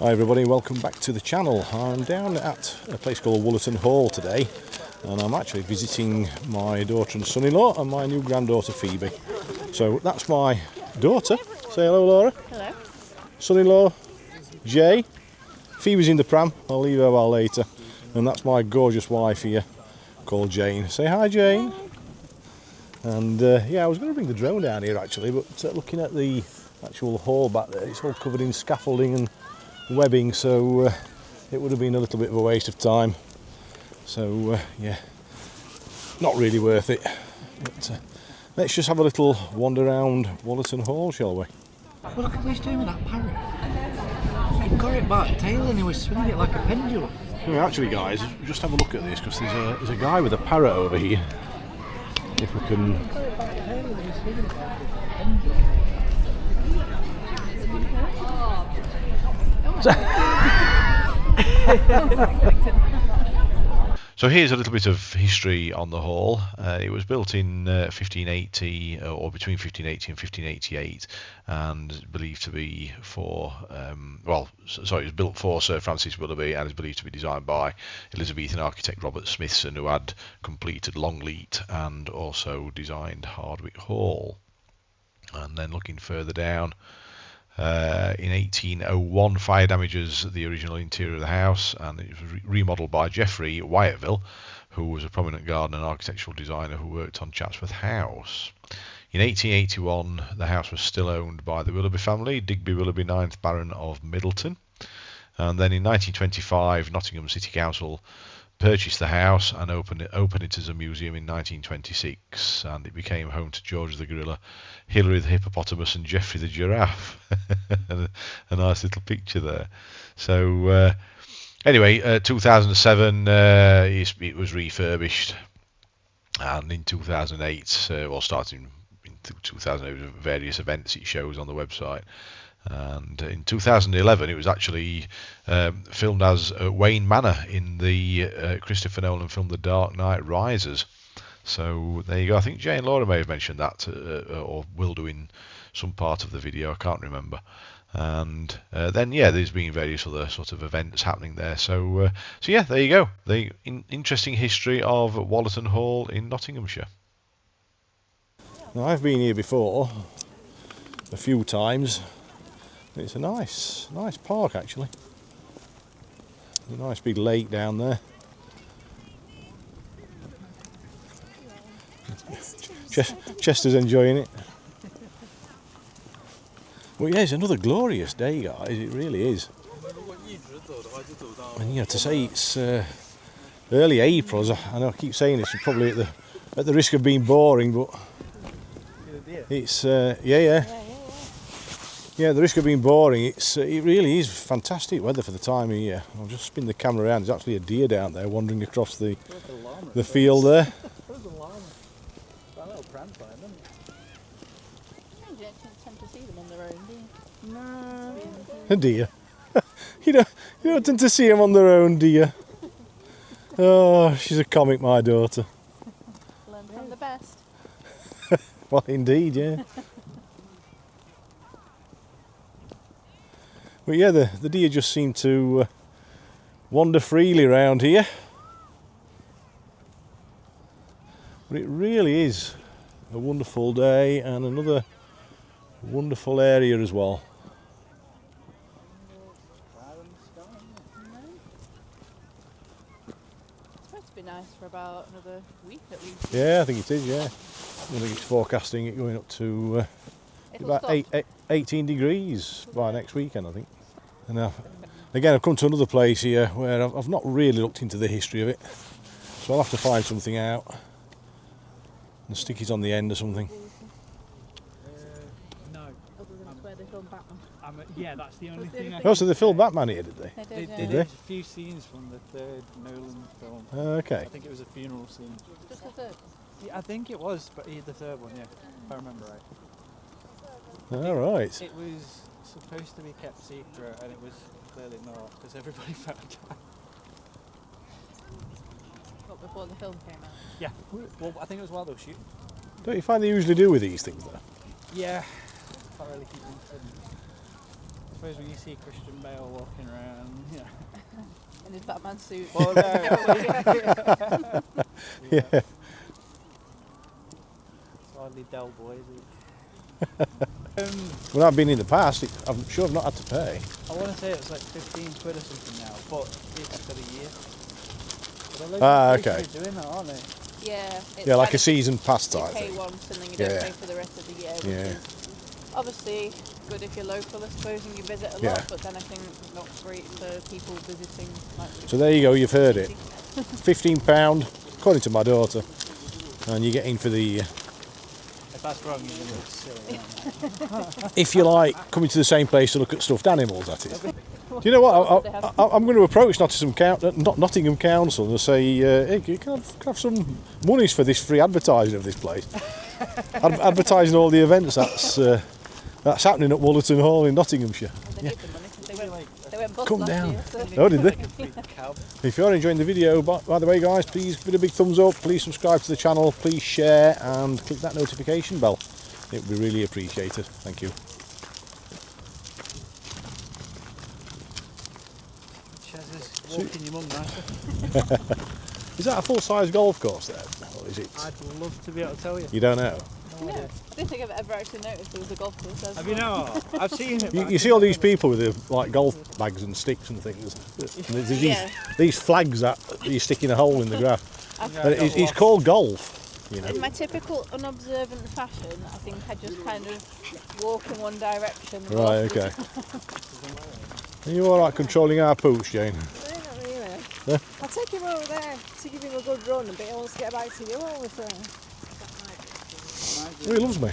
Hi everybody, welcome back to the channel. I'm down at a place called Wollaton Hall today, and I'm actually visiting my daughter and son-in-law and my new granddaughter Phoebe. So that's my daughter. Say hello, Laura. Hello. Son-in-law Jay. Phoebe's in the pram, I'll leave her a while later. And that's my gorgeous wife here called Jane. Say hi, Jane. And yeah, I was going to bring the drone down here actually, but looking at the actual hall back there, it's all covered in scaffolding and webbing, so it would have been a little bit of a waste of time. So yeah, not really worth it. But let's just have a little wander around Wollaton Hall, shall we? Well, look at what he's doing with that parrot. He got it back tail and he was swinging it like a pendulum. Yeah, actually, guys, just have a look at this, because there's a guy with a parrot over here. If we can. So here's a little bit of history on the hall. It was built in 1580, or between 1580 and 1588, and believed to be for, it was built for Sir Francis Willoughby and is believed to be designed by Elizabethan architect Robert Smithson, who had completed Longleat and also designed Hardwick Hall. And then looking further down, in 1801, fire damages the original interior of the house, and it was remodelled by Geoffrey Wyatville, who was a prominent gardener and architectural designer who worked on Chatsworth House. In 1881, the house was still owned by the Willoughby family, Digby Willoughby, 9th Baron of Middleton. And then in 1925, Nottingham City Council purchased the house and opened it as a museum in 1926, and it became home to George the Gorilla, Hilary the Hippopotamus and Geoffrey the Giraffe. A nice little picture there. So anyway, 2007 it was refurbished, and in 2008, starting in 2008, various events it shows on the website. And in 2011 it was actually filmed as Wayne Manor in the Christopher Nolan film The Dark Knight Rises. So there you go. I think Jay and Laura may have mentioned that, or will do in some part of the video, I can't remember. And then yeah, there's been various other sort of events happening there. So yeah, there you go. The interesting history of Wollaton Hall in Nottinghamshire. Now, I've been here before a few times. It's a nice park actually. There's a nice big lake down there. Chester's enjoying it. Well, yeah, it's another glorious day, guys. It really is. And yeah, to say it's early April, I know I keep saying this, probably at the risk of being boring, but it's yeah, the risk of being boring, it really is fantastic weather for the time of year. I'll just spin the camera around. There's actually a deer down there wandering across the field there. You don't tend to see them on their own, do you? No. A deer. you don't tend to see them on their own, do you? Oh, she's a comic, my daughter. Learn from the best. Well, indeed, yeah. But yeah, the deer just seem to wander freely around here. But it really is a wonderful day and another wonderful area as well. It's supposed to be nice for about another week at least. Yeah, I think it is, yeah. I think it's forecasting it going up to about 18 degrees by next weekend, I think. And again, I've come to another place here where I've not really looked into the history of it, so I'll have to find something out and stick it on the end or something. No. Other than it's where they filmed Batman. Yeah, that's the only thing. Oh, so they filmed Batman here, did they? They They did, did a few scenes from the third Nolan film. Okay. I think it was a funeral scene. Just the third. Yeah, I think it was, but the third one, yeah, if I remember right. All right. It was supposed to be kept secret, and it was clearly not, because everybody found out. What, before the film came out? Yeah, well, I think it was while they were shooting. Don't you find they usually do with these things, though? Yeah, can't really keep them hidden. suppose when you see Christian Bale walking around, you know. In his Batman suit. Oh no. Yeah. It's hardly Del Boy, is it? When I've been in the past, I'm sure I've not had to pay. I want to say it's like 15 quid or something now, but it's for the year. But Okay. They're doing that, aren't they? Yeah. It's Yeah, like kind a of- season pass you type pay thing. once and then you Yeah. don't pay for the rest of the year, which Yeah. is obviously good if you're local, I suppose, and you visit a lot, Yeah. but then I think not great for people visiting. Like, So there you go, you've heard it. £15, according to my daughter. And you get in for the, If that's wrong, you're going to look silly, aren't you? if you like, coming to the same place to look at stuffed animals, that is. Do you know what? I'm going to approach Nottingham Council and say, hey, can I have some monies for this free advertising of this place? Advertising all the events that's happening at Wollaton Hall in Nottinghamshire. they need the money 'cause they went bust Come last down. year. So. Oh, did they? Cab. If you're enjoying the video, by the way, guys, please give it a big thumbs up, please subscribe to the channel, please share and click that notification bell. It would be really appreciated. Thank you. Chaz is walking your mum nicely. Is that a full-size golf course there? Or is it? I'd love to be able to tell you. You don't know? No, I don't think I've ever actually noticed there was a golf course there. Have you not? I've seen it. You see all these people with their, like, golf bags and sticks and things. And there's these flags that you stick in a hole in the grass. And it's called golf. You know. In my typical unobservant fashion, I think I just kind of walk in one direction. and Right, walk okay. Are you alright controlling our pooch, Jane? No, not really. Yeah? I'll take him over there to give him a good run, but he wants to get back to you all the time. Oh, he loves me.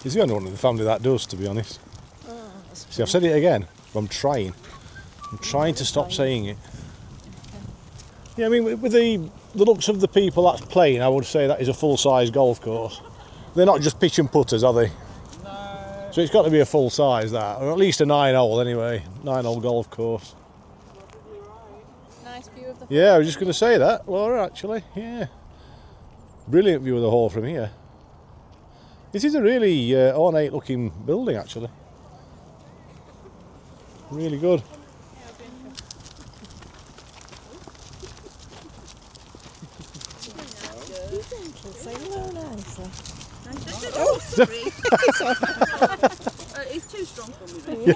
He's the only one in the family that does, to be honest. See, I've said it again, but I'm trying. I'm trying to stop saying it. Yeah, I mean, with the looks of the people that's playing, I would say that is a full-size golf course. They're not just pitch and putters, are they? No. So it's got to be a full size, that, or at least a 9-hole anyway. 9-hole golf course. Nice view of the. Yeah, I was just going to say that, Laura, actually. Yeah. Brilliant view of the hall from here. This is a really ornate looking building, actually. Really good. Say no nicely. Oh, sorry. It's too strong for me.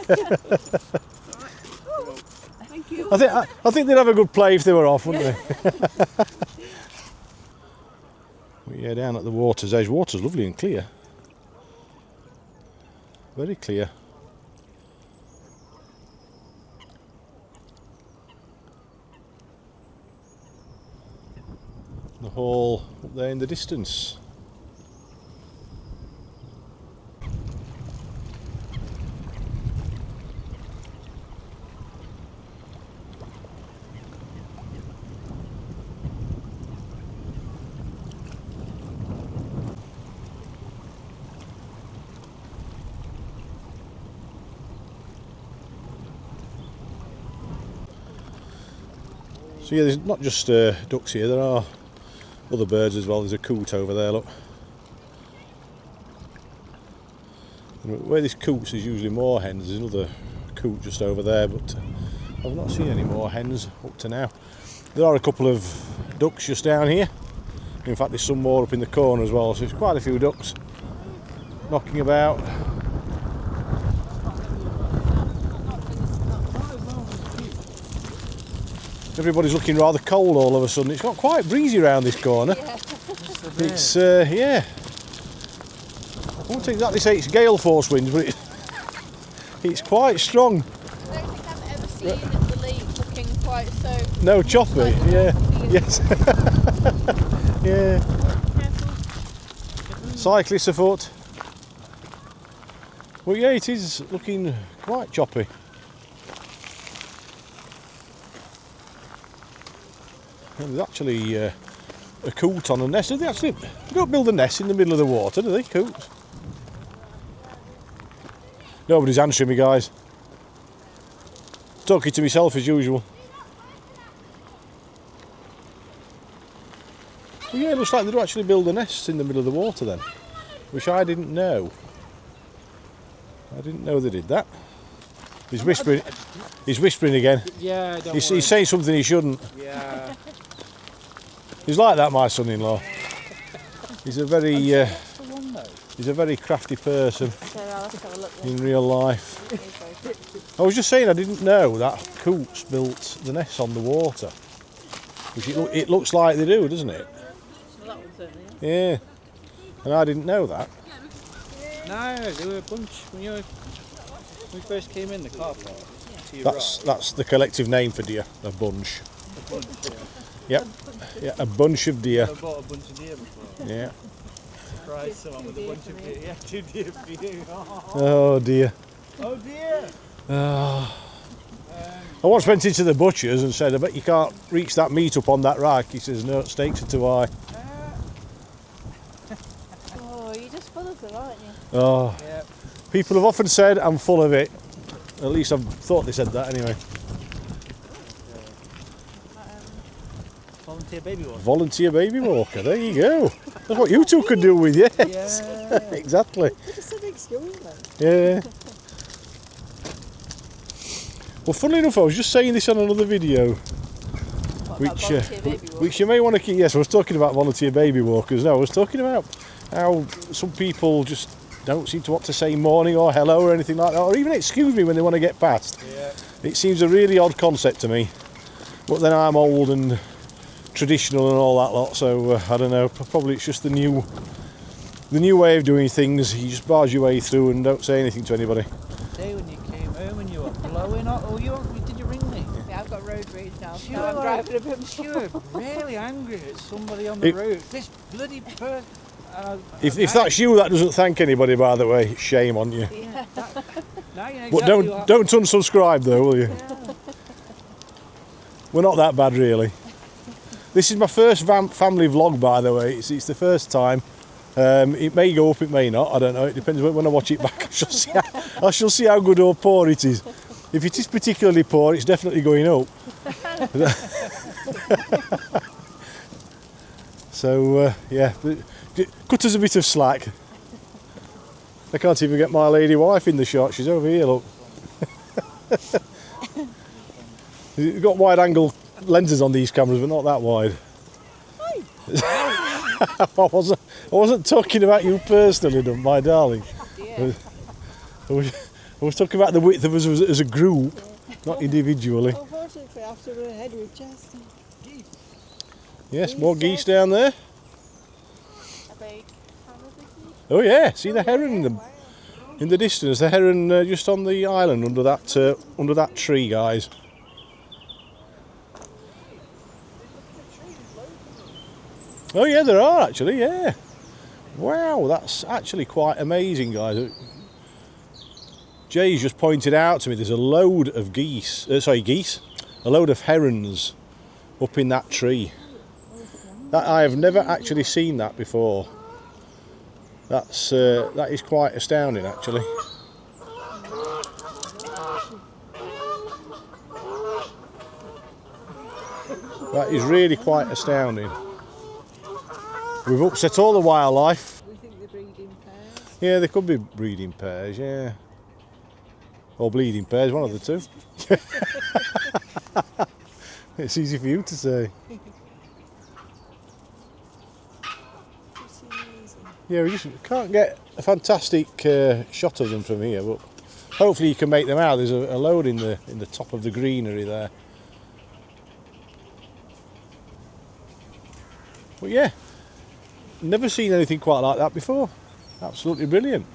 Thank you. I think they'd have a good play if they were off, wouldn't they? Yeah, down at the water's edge. Water's lovely and clear. Very clear. The hall up there in the distance. So yeah, there's not just ducks here, there are other birds as well. There's a coot over there, look. And where this coots is usually more hens, there's another coot just over there, but I've not seen any more hens up to now. There are a couple of ducks just down here. In fact, there's some more up in the corner as well, so there's quite a few ducks knocking about. Everybody's looking rather cold all of a sudden. It's got quite breezy around this corner. Yeah. It's, yeah. I won't exactly say it's gale force winds, but it's quite strong. I don't think I've ever seen the lake looking quite so. No, choppy, like yeah. choppy. Yes. Yeah. Careful. Cyclists afoot. Well, yeah, it is looking quite choppy. And there's actually a coot on a nest. They don't build a nest in the middle of the water, do they, coots? Nobody's answering me, guys. Talking to myself as usual. Well, yeah, it looks like they do actually build a nest in the middle of the water then, which I didn't know. I didn't know they did that. He's whispering. He's whispering again. Yeah, don't He's saying something he shouldn't. Yeah. He's like that, my son-in-law. He's a very he's a very crafty person So I'll have to have a look in real life. I was just saying I didn't know that coots built the nests on the water, which it looks like they do, doesn't it? Well, that one certainly, Yeah, and I didn't know that. No, they were a bunch. When we first came in the car park. That's the collective name for deer, a bunch. A bunch, Yep, yeah, a bunch of deer. I bought a bunch of deer before. Yeah. Surprised someone with a bunch of deer. Yeah, 2 deer for you. Oh dear. Oh dear. I once went into the butcher's and said, I bet you can't reach that meat up on that rack. He says, no, steaks are too high. Oh, you're just full of them, aren't you? Oh, Yep. people have often said I'm full of it. At least I've thought they said that anyway. Volunteer baby one. Volunteer baby walker, there you go. That's what you two could do with, yes. Yeah. Exactly. Just an excuse then. Yeah. Well, funnily enough, I was just saying this on another video, What, which about volunteer baby walk? which you may want to keep. Yes, I was talking about volunteer baby walkers. No, I was talking about how some people just don't seem to want to say morning or hello or anything like that, or even excuse me when they want to get past. Yeah. It seems a really odd concept to me. But then I'm old and traditional and all that lot, so I don't know. Probably it's just the new way of doing things. You just barge your way through and don't say anything to anybody. Day when you came home and you were blowing up. Oh, did you ring me? Yeah, I've got road rage now, so Sure. I'm driving a bit You more. were really angry at somebody on the road. This bloody person. If that's you, that doesn't thank anybody, by the way. Shame on you. Yeah. Now you know But exactly don't unsubscribe though, will you? We're not that bad, really. This is my first family vlog, by the way. It's the first time. It may go up, it may not. I don't know. It depends when I watch it back. I shall see how good or poor it is. If it is particularly poor, it's definitely going up. So yeah, cut us a bit of slack. I can't even get my lady wife in the shot. She's over here. Look. You've got wide angle lenses on these cameras, but not that wide. I wasn't talking about you personally, my darling. Yeah. I was talking about the width of us as a group, not individually. Unfortunately, I have to run ahead with chest. Yes, more geese down there. A big Oh yeah, see the heron in the distance. The heron just on the island under that tree, guys. Oh yeah, there are actually, yeah. Wow, that's actually quite amazing, guys. Jay's just pointed out to me there's a load of a load of herons up in that tree. That I have never actually seen that before. That is quite astounding, actually. That is really quite astounding. We've upset all the wildlife. We think they breed in pairs. Yeah, they could be breeding pairs, yeah. Or bleeding pairs, one of the two. It's easy for you to say. Yeah, we just can't get a fantastic shot of them from here, but hopefully you can make them out. There's a load in the top of the greenery there. But yeah, never seen anything quite like that before. Absolutely brilliant.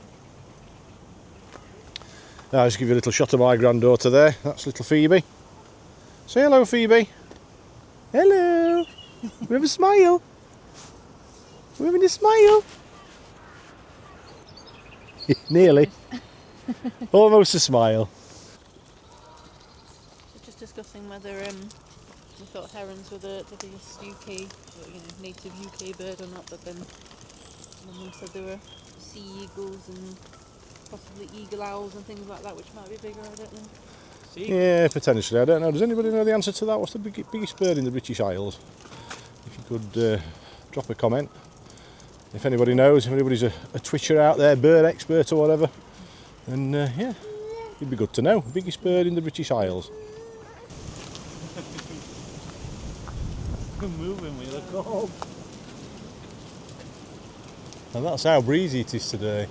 Now I'll just give you a little shot of my granddaughter there. That's little Phoebe. Say hello, Phoebe. Hello. We have a smile. We're having a smile. Nearly. Almost a smile. We're just discussing whether we thought herons were the biggest UK, native UK bird or not, but then someone said there were sea eagles and possibly eagle owls and things like that, which might be bigger, I don't know. Yeah, potentially. I don't know. Does anybody know the answer to that? What's the biggest bird in the British Isles? If you could drop a comment. If anybody knows, if anybody's a twitcher out there, bird expert or whatever, And yeah, it'd be good to know. Biggest bird in the British Isles. We're moving with the cold. And that's how breezy it is today.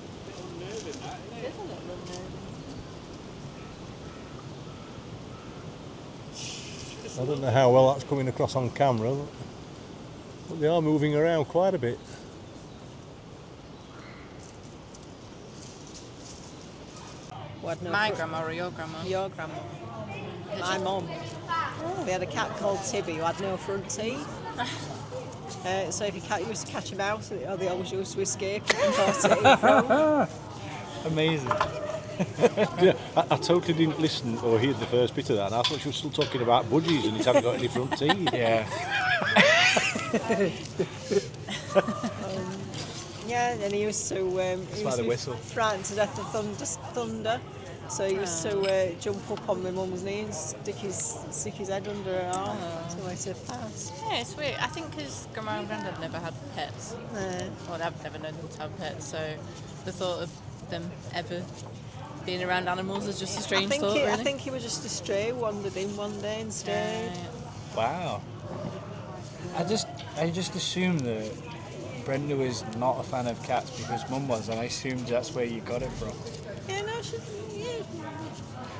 I don't know how well that's coming across on camera, but they are moving around quite a bit. My grandma or your grandma? Your grandma. My mum. We had a cat called Tibby who had no front teeth. So if you used to catch him out, they always used to escape and toss it in front. Amazing. Yeah, I totally didn't listen or hear the first bit of that, and I thought she was still talking about budgies and it hadn't got any front teeth. Yeah. Yeah, and he used to. He used to be whistle. frightened to death of thunder. So he used to jump up on my mum's knee and stick his head under her arm to let her pass. Yeah, it's weird. I think because Grandma and Grandad never had pets. Well, I've never known them to have pets, so the thought of them ever being around animals is just a strange thought, really. I think he was just a stray, wandered in one day and stayed. Wow. I just assumed that Brenda was not a fan of cats because Mum was, and I assumed that's where you got it from. Yeah, no, she. Yeah.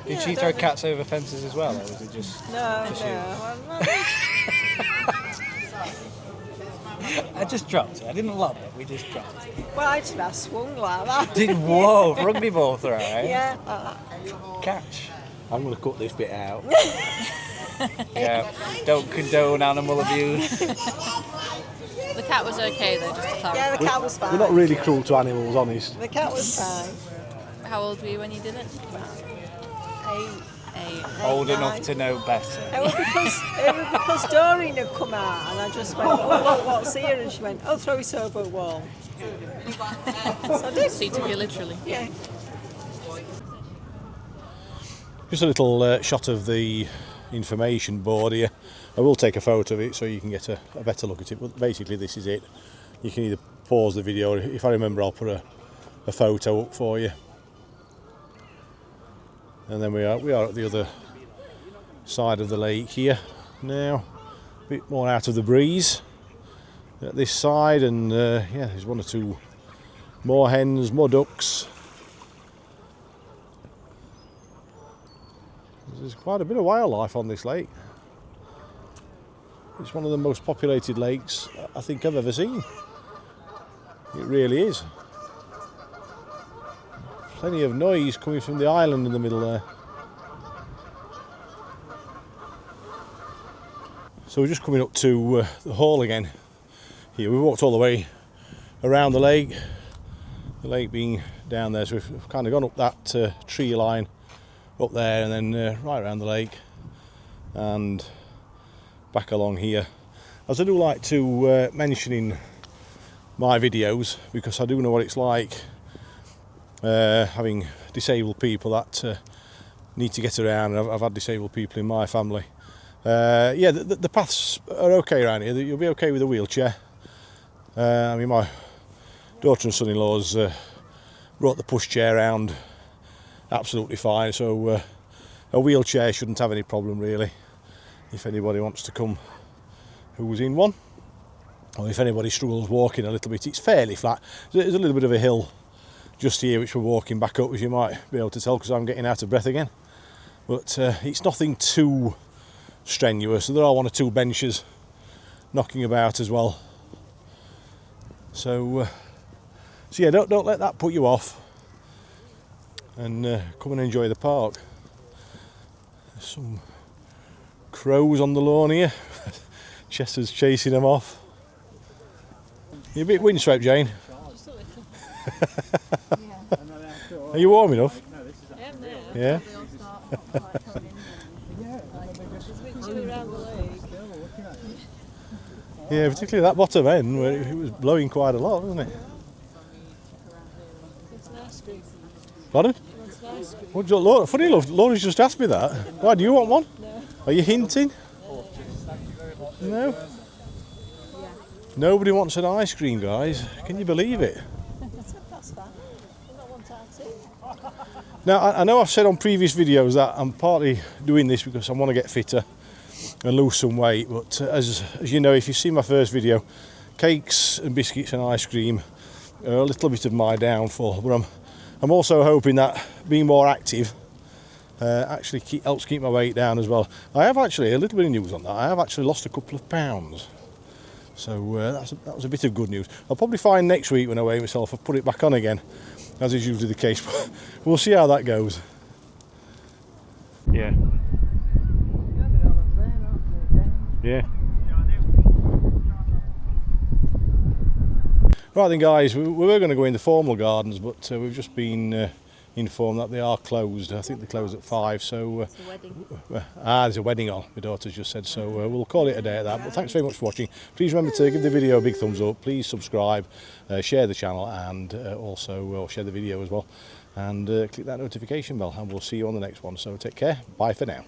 Did she throw cats over fences as well, or was it just? No, just no. I just dropped it. I didn't love it. We just dropped it. Well, I should have swung like that. Whoa, rugby ball throw, eh? Yeah, like that. Catch. I'm going to cut this bit out. Yeah. Don't condone animal abuse. The cat was okay though, just to clarify. Yeah, the cat was fine. We're not really cruel to animals, honest. The cat was fine. How old were you when you did it? 8. Old enough Nice. to know better. It was because Doreen had come out and I just went, oh, what's here? And she went, oh, throw it over a wall. So I did. So you took it literally. Yeah. Just a little shot of the information board here. I will take a photo of it so you can get a better look at it, but basically this is it. You can either pause the video, if I remember I'll put a photo up for you. And then we are at the other side of the lake here now, a bit more out of the breeze at this side, and yeah, there's one or two more hens, more ducks. There's quite a bit of wildlife on this lake. It's one of the most populated lakes I think I've ever seen. It really is. Plenty of noise coming from the island in the middle there. So we're just coming up to the hall again. Here we walked all the way around the lake being down there, so we've kind of gone up that tree line up there and then right around the lake and back along here. As I do like to mention in my videos, because I do know what it's like having disabled people that need to get around. I've had disabled people in my family. Yeah, the paths are okay around here. You'll be okay with a wheelchair. I mean, my daughter and son-in-law's brought the pushchair around absolutely fine, so a wheelchair shouldn't have any problem really. If anybody wants to come who's in one, or if anybody struggles walking a little bit, it's fairly flat. There's a little bit of a hill just here which we're walking back up, as you might be able to tell because I'm getting out of breath again, but it's nothing too strenuous. There are one or two benches knocking about as well, so yeah, don't let that put you off, and come and enjoy the park. There's some crows on the lawn here. Chester's chasing them off. You're a bit windswept, Jane. Just a little. Are you warm enough? I am there. Yeah. They all start coming in. Around the lake. Yeah, particularly that bottom end where it was blowing quite a lot, wasn't it? It's an ice cream. Pardon? It's an ice cream. What do you, Laura, funny enough, Laura's just asked me that. Why, do you want one? No. Are you hinting? No? Nobody wants an ice cream, guys. Can you believe it? That's fine. I don't want our tea. Now, I know I've said on previous videos that I'm partly doing this because I want to get fitter and lose some weight, but as you know, if you see my first video, cakes and biscuits and ice cream are a little bit of my downfall, but I'm also hoping that being more active actually helps keep my weight down as well. I have actually, a little bit of news on that, I have actually lost a couple of pounds. So that was a bit of good news. I'll probably find next week when I weigh myself, I'll put it back on again, as is usually the case, but we'll see how that goes. Yeah. Yeah. Right then guys, we were going to go in the formal gardens, but we've just been informed that they are closed. I think they close at 5, so... It's a wedding. There's a wedding on, my daughter's just said, so we'll call it a day at that. But thanks very much for watching. Please remember to give the video a big thumbs up, please subscribe, share the channel, and also share the video as well. And click that notification bell, and we'll see you on the next one. So take care, bye for now.